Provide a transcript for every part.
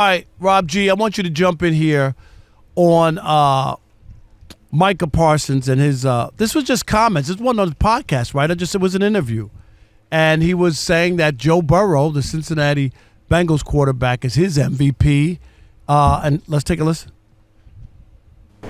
All right, Rob G, I want you to jump in here on Micah Parsons and his this was just comments. This wasn't on the podcast, right? It was an interview. And he was saying that Joe Burrow, the Cincinnati Bengals quarterback, is his MVP. And let's take a listen.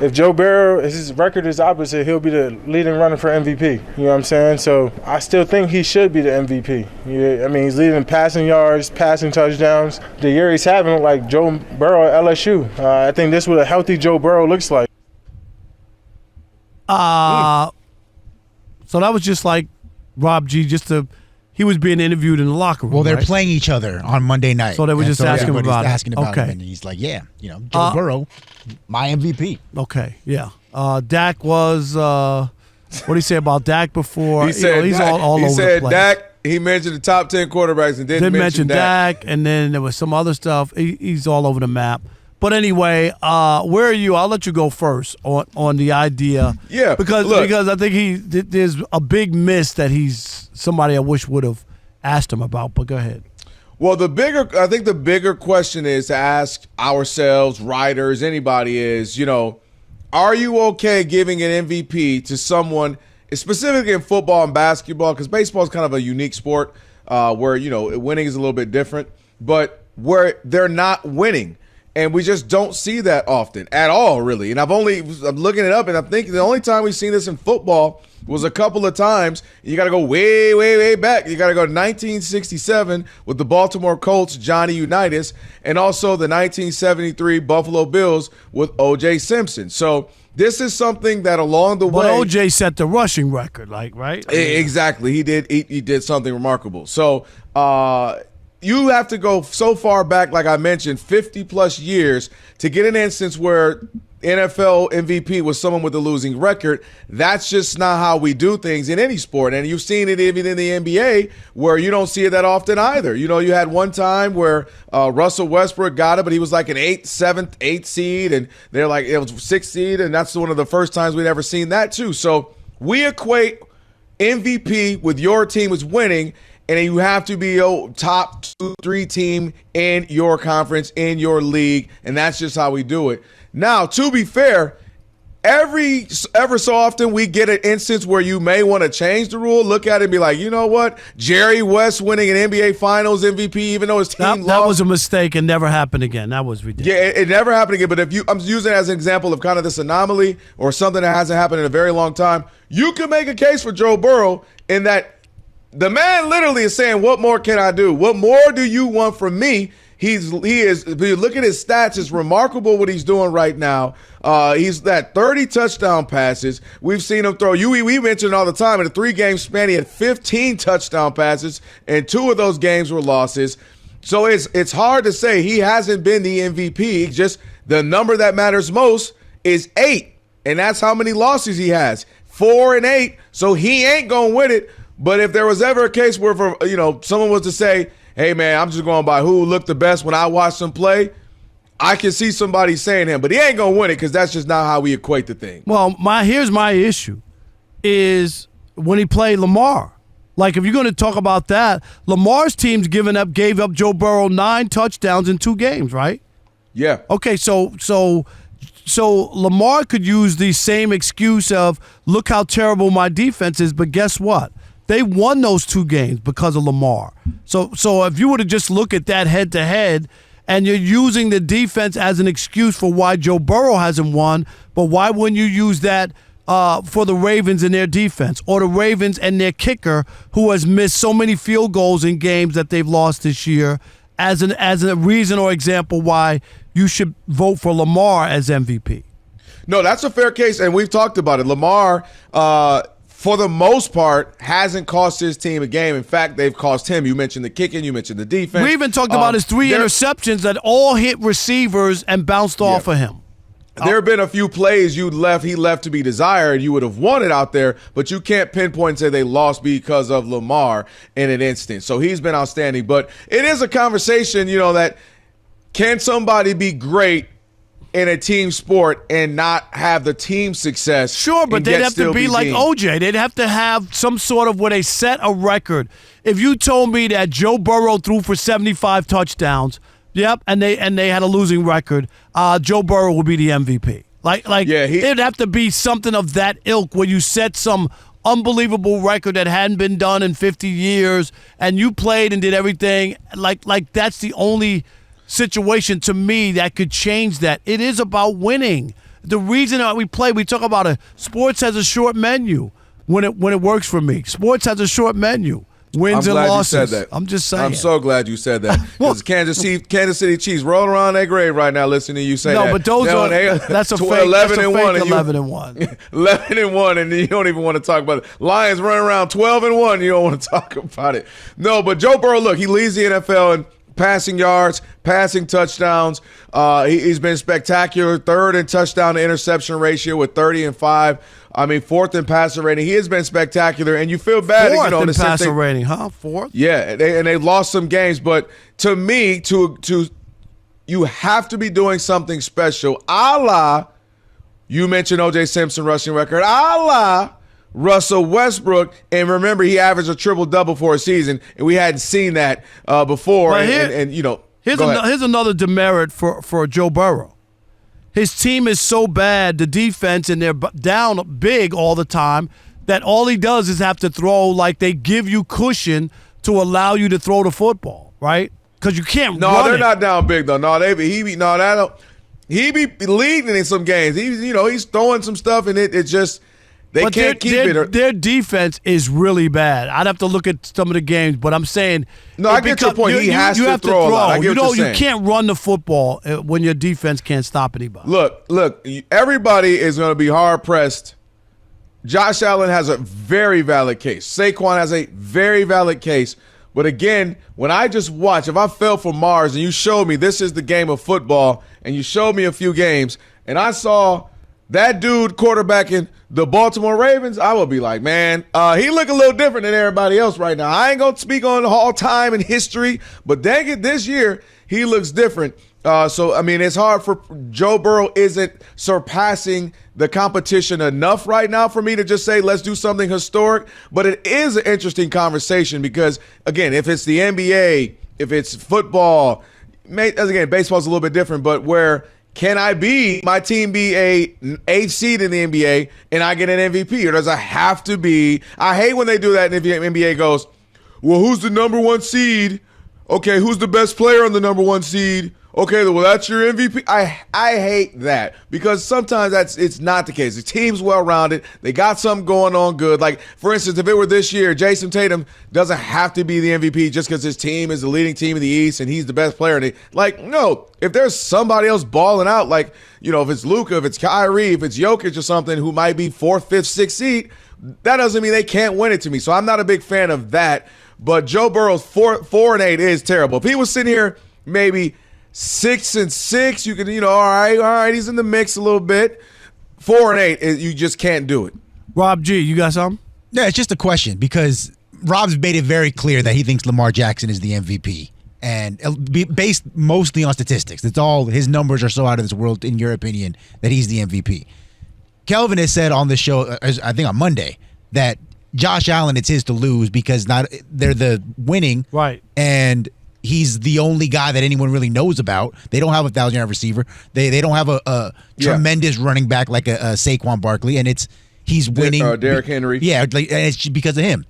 If Joe Burrow, his record is opposite, he'll be the leading runner for MVP. You know what I'm saying? So I still think he should be the MVP. Yeah, I mean, he's leading in passing yards, passing touchdowns. The year he's having, like Joe Burrow at LSU. I think this is what a healthy Joe Burrow looks like. So that was just like Rob G, he was being interviewed in the locker room. Well, they're right? playing each other on Monday night. So they were just asking about him, and he's like, "Yeah, Joe Burrow, my MVP." Okay, yeah. Dak was. What did he say about Dak before? He said he's Dak, all over the place. Dak. He mentioned the top 10 quarterbacks and didn't mention Dak, and then there was some other stuff. He's all over the map. But anyway, where are you? I'll let you go first on the idea. Yeah, because I think there's a big miss that he's somebody I wish would have asked him about. But go ahead. Well, I think the bigger question is to ask ourselves, writers, anybody is, are you okay giving an MVP to someone, specifically in football and basketball, because baseball is kind of a unique sport where, winning is a little bit different, but where they're not winning. And we just don't see that often at all, really. And I'm looking it up, and I'm thinking the only time we've seen this in football was a couple of times. You got to go way, way, way back. You got to go to 1967 with the Baltimore Colts, Johnny Unitas, and also the 1973 Buffalo Bills with O.J. Simpson. So this is something that along the way. But O.J. set the rushing record, right? Exactly. He did. He did something remarkable. So, you have to go so far back, like I mentioned, 50-plus years to get an instance where NFL MVP was someone with a losing record. That's just not how we do things in any sport. And you've seen it even in the NBA where you don't see it that often either. You had one time where Russell Westbrook got it, but he was like an 8th seed, and they're like it was 6th seed, and that's one of the first times we'd ever seen that too. So we equate MVP with your team as winning, and you have to be a top 2-3 team in your conference, in your league, and that's just how we do it. Now, to be fair, ever so often we get an instance where you may want to change the rule, look at it and be like, you know what? Jerry West winning an NBA Finals MVP even though his team lost. That was a mistake and never happened again. That was ridiculous. Yeah, it never happened again. But I'm using it as an example of kind of this anomaly or something that hasn't happened in a very long time. You can make a case for Joe Burrow in that the man literally is saying, what more can I do? What more do you want from me? He is. If you look at his stats, it's remarkable what he's doing right now. He's at 30 touchdown passes. We've seen him throw. We mentioned all the time in a 3-game span, he had 15 touchdown passes, and 2 of those games were losses. So it's hard to say he hasn't been the MVP. Just the number that matters most is 8, and that's how many losses he has. 4 and 8. So he ain't gonna win it. But if there was ever a case where, someone was to say, hey, man, I'm just going by who looked the best when I watched him play, I can see somebody saying him. But he ain't going to win it because that's just not how we equate the thing. Well, here's my issue is when he played Lamar. Like, if you're going to talk about that, Lamar's team's gave up Joe Burrow 9 touchdowns in 2 games, right? Yeah. Okay, so Lamar could use the same excuse of, look how terrible my defense is, but guess what? They won those 2 games because of Lamar. So if you were to just look at that head-to-head and you're using the defense as an excuse for why Joe Burrow hasn't won, but why wouldn't you use that for the Ravens and their defense or the Ravens and their kicker who has missed so many field goals in games that they've lost this year as a reason or example why you should vote for Lamar as MVP? No, that's a fair case, and we've talked about it. Lamar for the most part, hasn't cost his team a game. In fact, they've cost him. You mentioned the kicking. You mentioned the defense. We even talked about his 3 interceptions that all hit receivers and bounced off of him. There have been a few plays he left to be desired. You would have wanted out there, but you can't pinpoint and say they lost because of Lamar in an instance. So he's been outstanding. But it is a conversation, that can somebody be great in a team sport and not have the team success? Sure, but they'd have to be like OJ. They'd have to have some sort of where they set a record. If you told me that Joe Burrow threw for 75 touchdowns, Yep, and they had a losing record. Joe Burrow will be the MVP. It'd have to be something of that ilk where you set some unbelievable record that hadn't been done in 50 years, and you played and did everything. Like that's the only situation to me that could change that. It is about winning. The reason that we play, we talk about sports has a short menu when it works for me. Sports has a short menu. Wins and losses. You said that. I'm just saying. I'm so glad you said that. Because Kansas City Chiefs rolling around their grave right now listening to you say that. No, but that's a fake 11 and 1. 11 and 1. 11 and 1, and you don't even want to talk about it. Lions running around 12 and 1. You don't want to talk about it. No, but Joe Burrow, look, he leads the NFL in passing yards, passing touchdowns. He's been spectacular. Third in touchdown to interception ratio with 30 and 5. I mean, fourth in passer rating. He has been spectacular, and you feel bad. Fourth in passer rating, huh? Fourth? Yeah, they lost some games, but to me, you have to be doing something special, a la, you mentioned O.J. Simpson rushing record, a la Russell Westbrook, and remember, he averaged a triple-double for a season, and we hadn't seen that before. Here's another demerit for Joe Burrow. His team is so bad, the defense, and they're down big all the time, that all he does is have to throw, like they give you cushion to allow you to throw the football, right? Because you can't run No, they're it. not down big, though. No, he be leading in some games. He's throwing some stuff, and it just – they can't keep it. Their defense is really bad. I'd have to look at some of the games, but I'm saying I get your point. He has to throw a lot. I get what you're saying. You can't run the football when your defense can't stop anybody. Look, everybody is going to be hard-pressed. Josh Allen has a very valid case. Saquon has a very valid case. But again, when I just watch, if I fell from Mars and you showed me this is the game of football and you showed me a few games and I saw that dude quarterbacking the Baltimore Ravens, I would be like, man, he look a little different than everybody else right now. I ain't going to speak on all time in history, but dang it, this year he looks different. So, I mean, it's hard for Joe Burrow isn't surpassing the competition enough right now for me to just say, let's do something historic. But it is an interesting conversation because, again, if it's the NBA, if it's football, again, baseball's a little bit different, but where can my team be a 8th seed in the NBA and I get an MVP? Or does it have to be? I hate when they do that and the NBA goes, well, who's the number 1 seed? Okay, who's the best player on the number 1 seed? Okay, well, that's your MVP. I hate that because sometimes it's not the case. The team's well-rounded. They got something going on good. Like, for instance, if it were this year, Jason Tatum doesn't have to be the MVP just because his team is the leading team in the East and he's the best player. No, if there's somebody else balling out, like, if it's Luka, if it's Kyrie, if it's Jokic or something who might be 4th, 5th, 6th seed, that doesn't mean they can't win it to me. So I'm not a big fan of that. But Joe Burrow's 4-8 is terrible. If he was sitting here maybe 6-6, you could, all right, he's in the mix a little bit. 4-8, you just can't do it. Rob G, you got something? Yeah, it's just a question because Rob's made it very clear that he thinks Lamar Jackson is the MVP. And based mostly on statistics. It's all his numbers are so out of this world, in your opinion, that he's the MVP. Kelvin has said on the show, I think on Monday, that Josh Allen, it's his to lose because they're the winning. Right. And he's the only guy that anyone really knows about. They don't have a 1,000-yard receiver. They don't have a tremendous running back like a Saquon Barkley, and he's winning. Derrick Henry. Yeah, and it's because of him.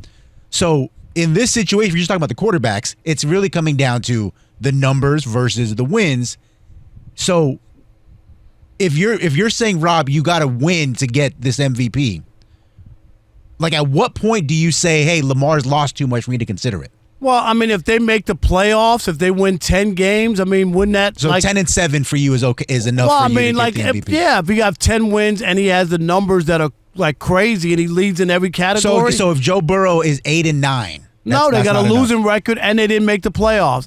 So in this situation, if you're just talking about the quarterbacks, it's really coming down to the numbers versus the wins. So if you're saying, Rob, you got to win to get this MVP, like at what point do you say, hey, Lamar's lost too much for me to consider it? Well, I mean, if they make the playoffs, if they win 10 games, I mean, wouldn't that 10-7 for you is okay, is enough? Well, for you to get the MVP? If you have 10 wins and he has the numbers that are like crazy and he leads in every category. So if Joe Burrow is 8-9, no, they got a losing record and they didn't make the playoffs.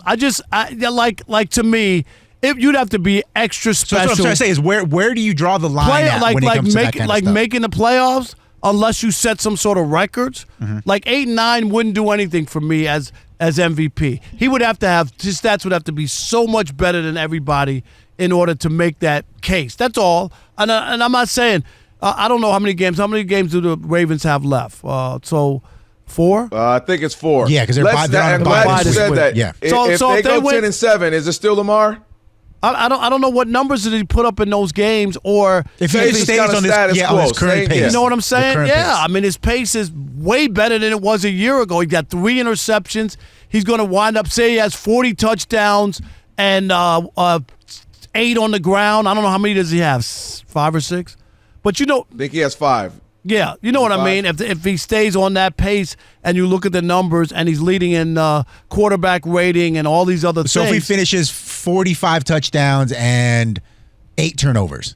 Like to me, you'd have to be extra special. So what I'm trying to say is where do you draw the line when it comes to that kind of stuff? Making the playoffs. Unless you set some sort of records, like 8-9 wouldn't do anything for me as MVP. He would have to his stats would have to be so much better than everybody in order to make that case. That's all. And I'm not saying I don't know how many games do the Ravens have left. So 4? I think it's 4. Yeah, 'cause they're Let's- bi- they're on a I'm bye glad you this said week. that. Yeah. If, So if if they they go win- 10-7, is it still Lamar? I don't know what numbers did he put up in those games, or If Say he he's stays got a on this, status on his quo, current stay- pace, yeah. you know what I'm the saying? current Yeah, pace. I mean his pace is way better than it was a year ago. He got 3 interceptions. He's going to wind up, say he has 40 touchdowns and 8 on the ground. I don't know how many does he have, 5 or 6? But I think he has 5. yeah, you know what I 5. mean. If he stays on that pace, and you look at the numbers, and he's leading in quarterback rating and all these other So things. if he finishes 45 touchdowns and 8 turnovers,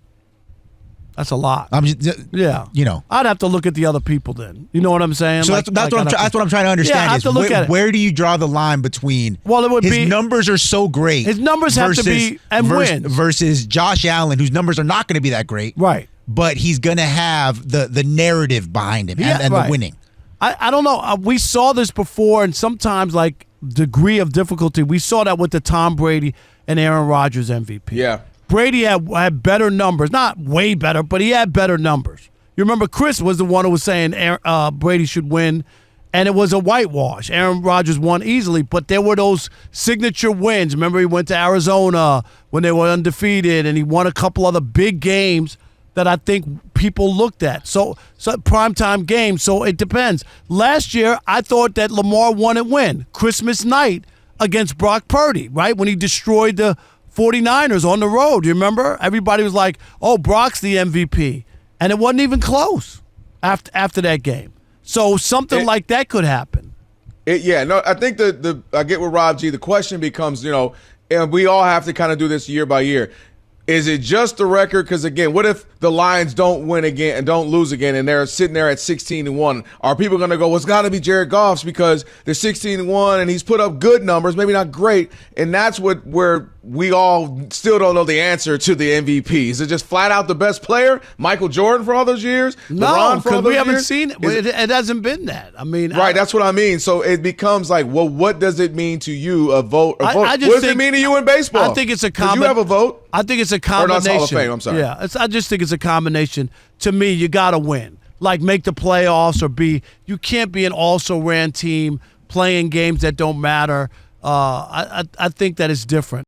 that's a lot. I'm just, Yeah, you know. I'd have to look at the other people then. You know what I'm saying? So that's what I'm trying to understand. Yeah, I have is to look at it. where do you draw the line between? Well, it would his be- numbers are so great. His numbers have to be and wins. versus Josh Allen, whose numbers are not going to be that great. Right. But he's going to have the narrative behind him and right. the winning. I don't know. We saw this before, and sometimes like degree of difficulty. We saw that with the Tom Brady and Aaron Rodgers MVP. Yeah. Brady had better numbers, not way better, but he had better numbers. You remember Chris was the one who was saying Brady should win, and it was a whitewash. Aaron Rodgers won easily, but there were those signature wins. Remember he went to Arizona when they were undefeated, and he won a couple other big games that I think people looked at. So primetime games, so it depends. Last year, I thought that Lamar won and win. Christmas night against Brock Purdy, right? When he destroyed the 49ers on the road. You remember? Everybody was like, oh, Brock's the MVP. And it wasn't even close after that game. So something like that could happen. I think I get with Rob G. The question becomes, and we all have to kind of do this year by year. Is it just the record? Because again, what if the Lions don't win again and don't lose again, and they're sitting there at 16-1? Are people going to go, well, it's got to be Jared Goff's because they're 16-1 and he's put up good numbers, maybe not great, and that's where we all still don't know the answer to the MVP. Is it just flat out the best player, Michael Jordan for all those years? No, LeBron for all because we those haven't years? seen it. It hasn't been that. I mean, Right, that's what I mean. So it becomes like, well, what does it mean to you, a vote? I What just does it think- mean to you in baseball? I think it's a 'Cause you have a vote. I think it's a Or combination. not Hall of Fame, I'm sorry. Yeah, I just think it's a combination. To me, you got to win. Like make the playoffs or you can't be an also-ran team playing games that don't matter. I think that is different.